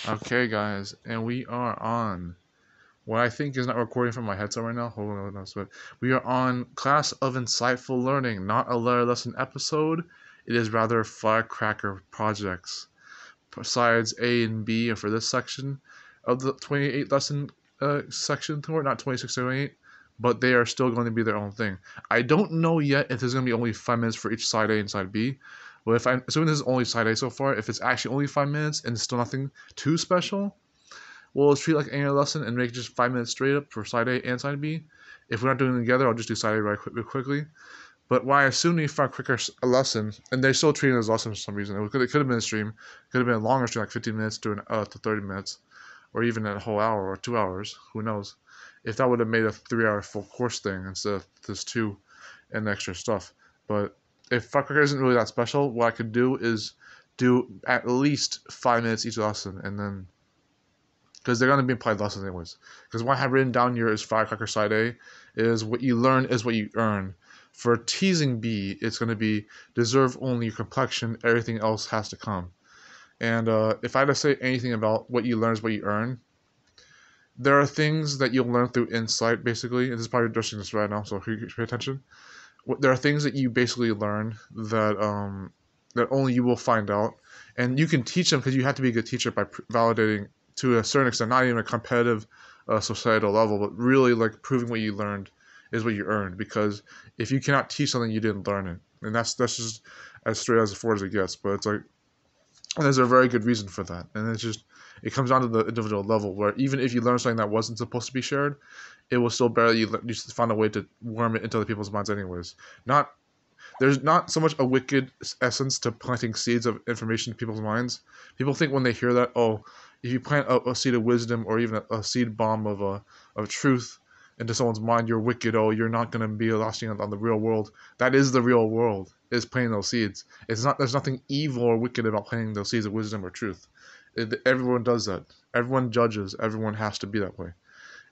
Okay, guys, and we are on what I think is not recording from my headset right now. Hold on, but we are on Class of Insightful Learning, not a letter lesson episode. It is rather firecracker projects. Sides A and B are for this section of the 28 lesson section tour, not 26 to 28, but they are still going to be their own thing. I don't know yet if there's going to be only 5 minutes for each side A and side B. But if I'm assuming this is only side A so far, if it's actually only 5 minutes and still nothing too special, we'll treat it like any other lesson and make it just 5 minutes straight up for side A and side B. If we're not doing them together, I'll just do side A real quickly. But why I assume you find quicker a lesson, and they're still treating it as a lesson for some reason. It could have been a stream, it could have been a longer stream, like 15 minutes to 30 minutes, or even a whole hour or 2 hours. Who knows? If that would have made a 3-hour full course thing instead of this 2 and extra stuff. But if firecracker isn't really that special, what I could do is do at least 5 minutes each lesson, and then because they're going to be implied lessons anyways. Because what I have written down here is firecracker side A is what you learn is what you earn. For teasing B, it's going to be deserve only your complexion, everything else has to come. And if I had to say anything about what you learn is what you earn, there are things that you'll learn through insight, basically. And this is probably addressing this right now, so pay attention. There are things that you basically learn that that only you will find out, and you can teach them because you have to be a good teacher by validating to a certain extent, not even a competitive societal level, but really like proving what you learned is what you earned. Because if you cannot teach something, you didn't learn it, and that's just as straight as forward as it gets. But it's like, and there's a very good reason for that, and it's just it comes down to the individual level where even if you learn something that wasn't supposed to be shared, it will still barely you just find a way to worm it into other people's minds anyways. There's not so much a wicked essence to planting seeds of information in people's minds. People think when they hear that, oh, if you plant a seed of wisdom or even a seed bomb of truth into someone's mind, you're wicked. Oh, you're not going to be lasting on the real world. That is the real world, is planting those seeds. It's not. There's nothing evil or wicked about planting those seeds of wisdom or truth. Everyone does that. Everyone judges. Everyone has to be that way.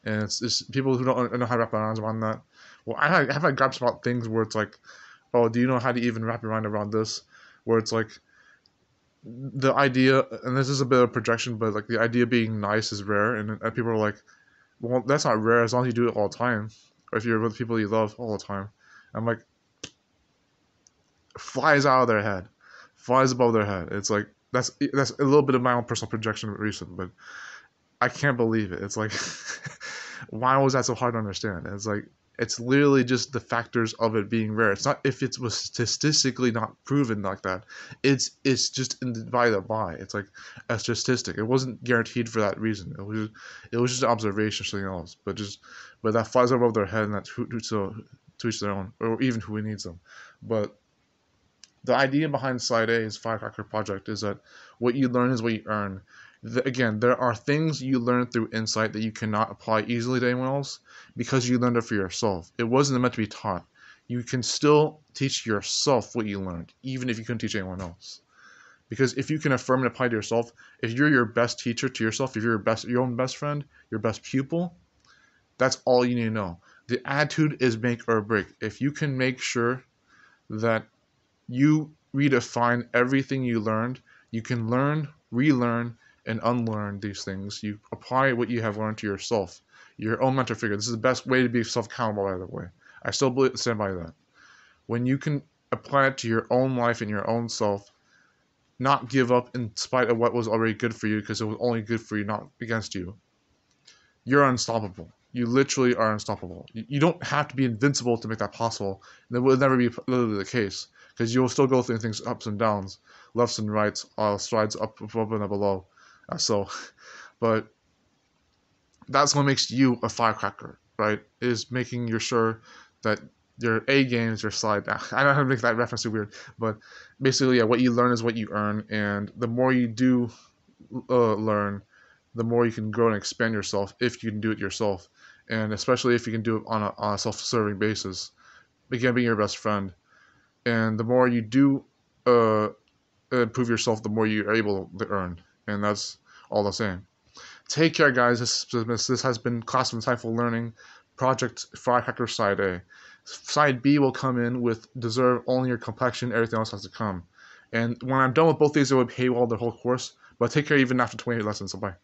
And it's people who don't know how to wrap their arms around that. Well, I have had gripes about things where it's like, oh, do you know how to even wrap your mind around this? Where it's like the idea, and this is a bit of a projection, but like the idea of being nice is rare, and people are like, well, that's not rare as long as you do it all the time, or if you're with people you love all the time. I'm like, flies out of their head, flies above their head. It's like that's a little bit of my own personal projection recent, but I can't believe it. It's like, why was that so hard to understand? It's like, it's literally just the factors of it being rare. It's not if it was statistically not proven like that. It's just by the by. It's like a statistic. It wasn't guaranteed for that reason. It was just an observation, something else. But that flies above their head, and that's to each their own, or even who needs them. But the idea behind Slide A's Firecracker project is that what you learn is what you earn. Again, there are things you learn through insight that you cannot apply easily to anyone else because you learned it for yourself. It wasn't meant to be taught. You can still teach yourself what you learned, even if you couldn't teach anyone else. Because if you can affirm and apply to yourself, if you're your best teacher to yourself, if you're your own best friend, your best pupil, that's all you need to know. The attitude is make or break. If you can make sure that you redefine everything you learned, you can learn, relearn, and unlearn these things. You apply what you have learned to yourself, your own mentor figure. This is the best way to be self-accountable, by the way. I still stand by that. When you can apply it to your own life and your own self, not give up in spite of what was already good for you because it was only good for you, not against you, you're unstoppable. You literally are unstoppable. You don't have to be invincible to make that possible. And that will never be literally the case because you'll still go through things ups and downs, lefts and rights, strides up above and below. But that's what makes you a firecracker, right? Is making you sure that your A game is your slide. I don't know how to make that reference too weird, but basically, yeah, what you learn is what you earn, and the more you do learn, the more you can grow and expand yourself if you can do it yourself, and especially if you can do it on a self-serving basis. Again, being your best friend, and the more you do improve yourself, the more you're able to earn, and that's all the same. Take care, guys. This has been Class of Insightful Learning, Project Firecracker Side A. Side B will come in with Deserve Only Your Complexion, everything else has to come. And when I'm done with both these, it would paywall the whole course, But take care even after 28 lessons. So bye.